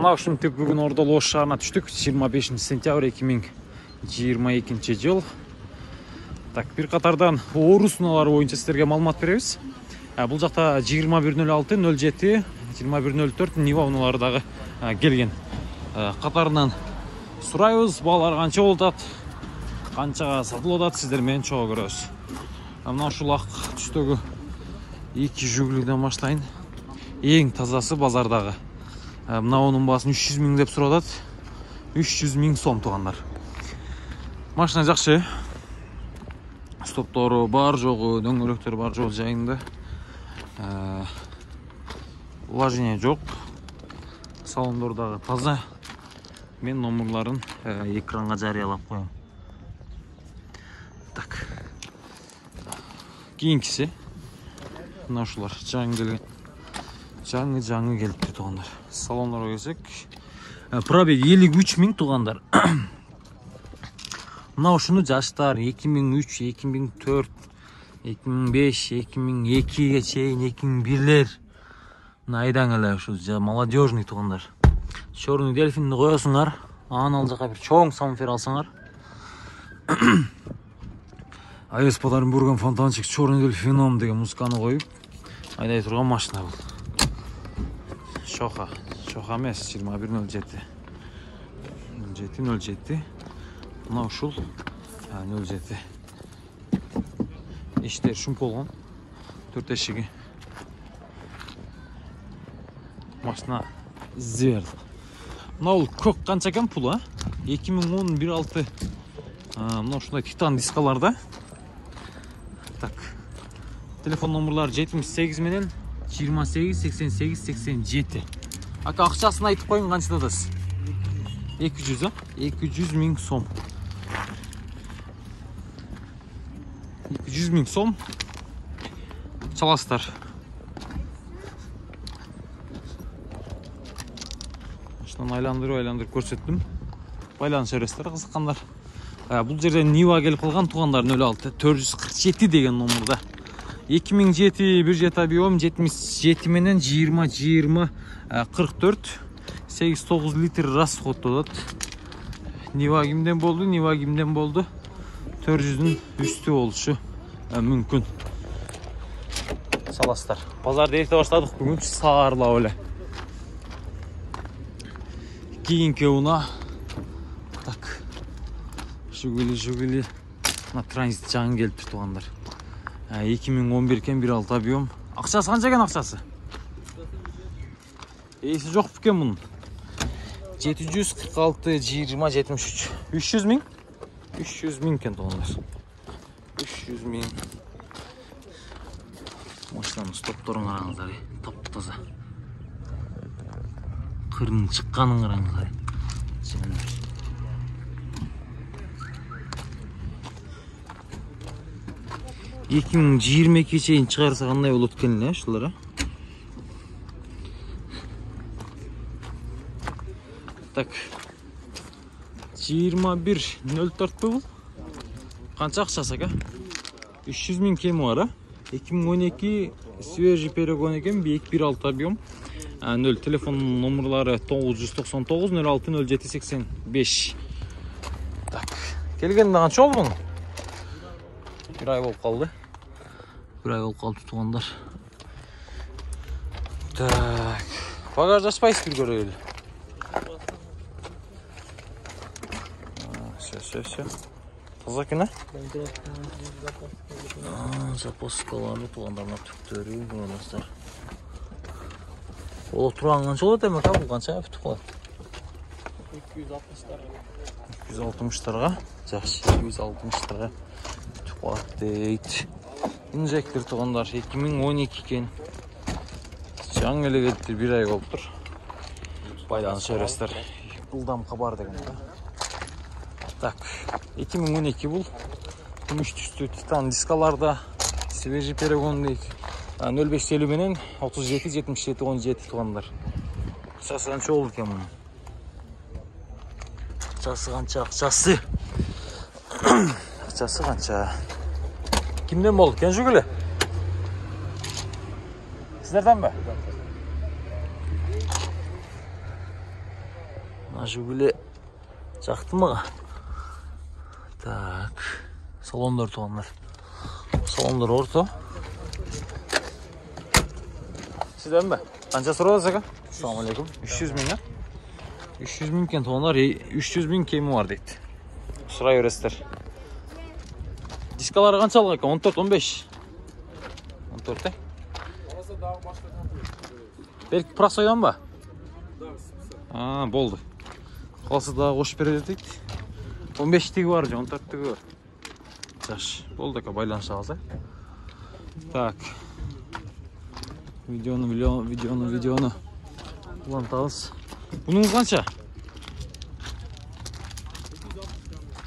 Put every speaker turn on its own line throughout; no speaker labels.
Мына ушинтип бүгүн Ордол Ош шаарына түштүк. 25 сентябрь 2022 жыл. Так, бир катардан орус унаалары боюнча сиздерге маалымат беребиз. Бул жакта 2106 07 2104 Нива унаалары дагы келген. Катарынан сурайбыз, баалар канча болуп атат, канчага сатылып атат, сиздер менен чогуу көрөбүз. Мына ушул ак түстөгү 2 жүгүлүдөн баштайын. Эң тазасы базардагы. Мына онун баасын 300 миң деп сурап атат. 300 миң сом туугандар. Машина жакшы. Стоптору бар жогу, дөңгөлөктөр бар жол жайында. Влажение жок. Салондордагы таза. Мен номерларын экранга жарыялап коем. Так. Кийинкиси мына ушулар жаңы келген. Жаңы келипти туугандар. Салондорго келсек, пробег 53 миң туугандар. Мына ушуну жаштар 2003, 2004, 2005, 2002ге чейин 2001лер айдаң эле ушу молодежный туугандар. Черный дельфинди коесуңар, анан ал жака бир чоң самфер алсаңар. Аэспадарын бурган фонтанчик Черный дельфином деген музыканы коюп айдай турган машина бул. Шоха эмес, 2107. 07. Мына ушул 07. Эшиктер шумп болгон. 4 эшиги. Машина зверд. Мына бул көк канча экен пулу, 2010 1.6. Мына ушундай титан дискаларда. Так. Телефон номерлары 78 менен 28 88 87. Ака акчасын айтып коюң, канча атасыз? 200, 200 миң сом. 200 миң сом. Чаластар. Машинаны айландырып көрсөттүм. Байланыш бересиздер кызыккандар. Бул жерде Нива келип калган туугандар 06 447 деген номерда. 2007 1 жет объем 77 менен 20 44 8-9 литр расход болот. Нива кимден болду? 400'ün üstü болушу мүмкүн. Саластар. Базарды эрте баштадык, бүгүн саарлап эле. Кийинки уна. Так. Жугули. Мына транзит жаңы келип туугандар. 2011 кен 1.6 объем. Акчасы канча экен акчасы? Эси жок бекен мунун. 746 20 73. 300 миң? 300 миң кен туугандар. 300 миң. Машинанын стопторун караңыздар, таптаза. Кырын чыкканын караңыздар. 2022 чейин чыгарса кандай болот экен эле ушулар? Так. 2104 бул. Канча акчасы ака? 300 миң кеми бар, 2012 свежий перегон экен, 1.6 объем. 0 телефон номерлары 999 06 07 85. Так. Келгенде канча болду муну? Bir ay болуп калды. Туугандар. Так. Багаж ачпайсыз, бир көрөлү. Все. Таза экен, запаскалары туугандарына түктөрүү, достор. Ол турган канча болот эми, бул канча бүтүп калат? 260-тарга. Жакшы, 260-тарга. Дейт. Инжектор туугандар 2012 кен. Жаңы эле келиптир, 1 ай болуптур. Байланыш бересиздер. Жылдам кабар деген. Так, 2012 бул. Күмүш түстүү титан дискаларда свежий перегон дейт. 0550 менен 37 77 17 туугандар. Акчасы канча болду экен мунун? Акчасы канча? Kimden болду? Кен жүгүлө? Сиздерден бе? Жигули жақты мага. Так. Салондар тугандар. Салондар орто. Сизден бе? Қанша сұрадыңыз ака? Ассаламу алейкум. 300 000 а? 300 000 кен тугандар, 300 000 кеми бар дейді. Сұрай бересіздер. Дискалары қаншалық ака? 14-15. 14 Belki Prasoy'dan ba? Болды. Қалсы дағы қошып береді дейді. 15-тігі бар, 14-тігі бар. Жаш, болды ака, байланыш алса. Так. Видеоны ұлантағыз. Бұныңыз қанша?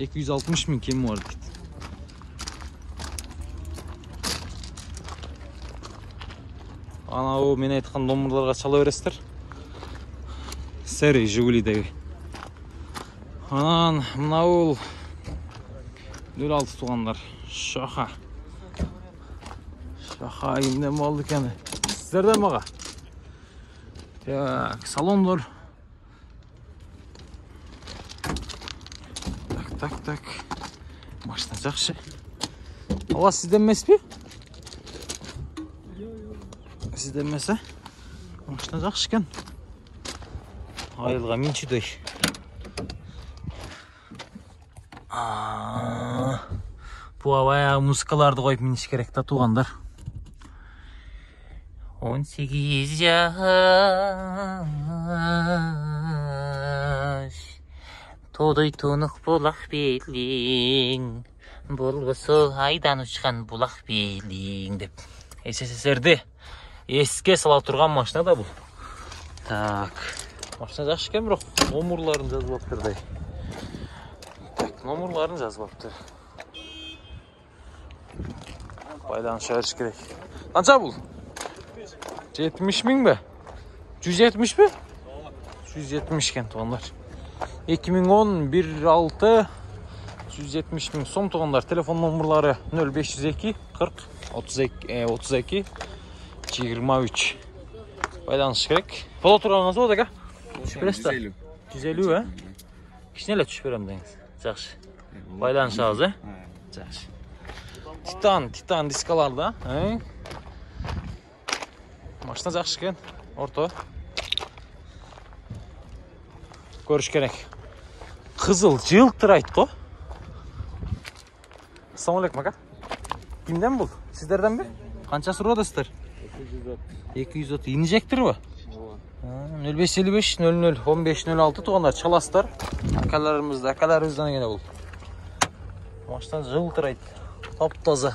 260 000 кемі бар дейді. Анау мен айтқан номерларға чала бересіздер. Сәрі Жигулидегі. Анан мынау 06 туғандар. Шаха. Шаха кімден болды екен. Сіздерден маға. Так, салондар. Так. Машина жақшы. Ала сізден емес пе? Сізден емес, машина жақшы екен. Айылға мен чудай. Бұға баяғы музыкаларды қойып меніш керек та туғандар. 18 жаш Тодай тұнық бұлақ белең Болғысы айдан ұшқан бұлақ белең деп. СССР-де еске сала тұрған машина да бұл. Так, машина жақшы екен, бірақ номерларын жазып аптырдай. Так, номерларын жазып аптыр. Байланыш беріш керек. Қанша бұл? 70 000 бе? 170 бе? 170 екен туғандар. 2010 16 170 000 сом туғандар. Телефон номерлары 0502 40 32 23. Байланыш керек. Пола тұрғаныңыз болады ака? Түшіп бересіз ба? 150 а? Кішінелі түшіп берем деңіз. Жақшы. Байланыш алыз, а? Жақшы. Титан дискаларда. Машина жақшы екен. Орто. Көріш керек. Қызыл жылтырайды ғой. Ассаламалейкум ака. Кімден бұл? Сіздерден бе? Қанша сұрадыңыздар? 230. Инжектор ба? 0555 00 15 06 туғандар чаластар. Акаларымыздан екен бұл. Машина жылтырайды. Топ-таза.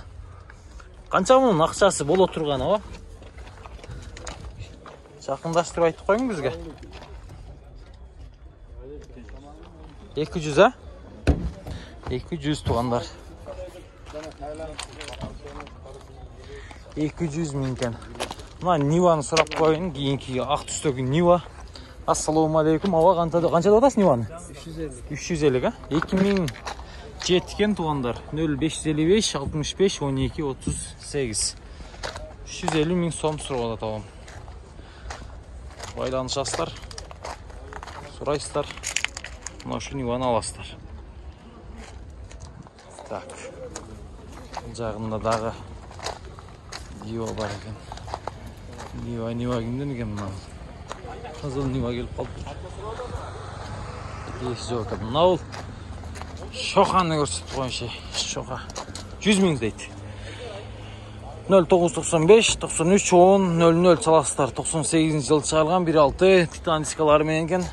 Қанша мұның ақшасы бол отырғаны ба? Жақындаштырып айтып қойың бізге. 200 а? 200 туғандар. 200 000 кен. Мына Ниваны сұрап қойын, кейінгі ақ түстегі Нива. Ассаламу алейкум. Ава қанша дадас Ниваны? 350 а? 2007 кен туғандар. 0555 65 12 38. 350 000 сом сұрғада табам. Байланышастар. Сұрайсыздар. Мына шу Ниваны аласыздар. Так. Жағында дағы Нива бар екен. Нива кімден екен мынау? Қызыл Нива келіп қалып тұр. Есі жоқ екен. Мынау Шоханы көрсетіп қойыншы. Шоха. 100 000 дейді. 0995 93 10 00 саластар. 98 жыл шығарған 1.6 титан дискалары мен екен.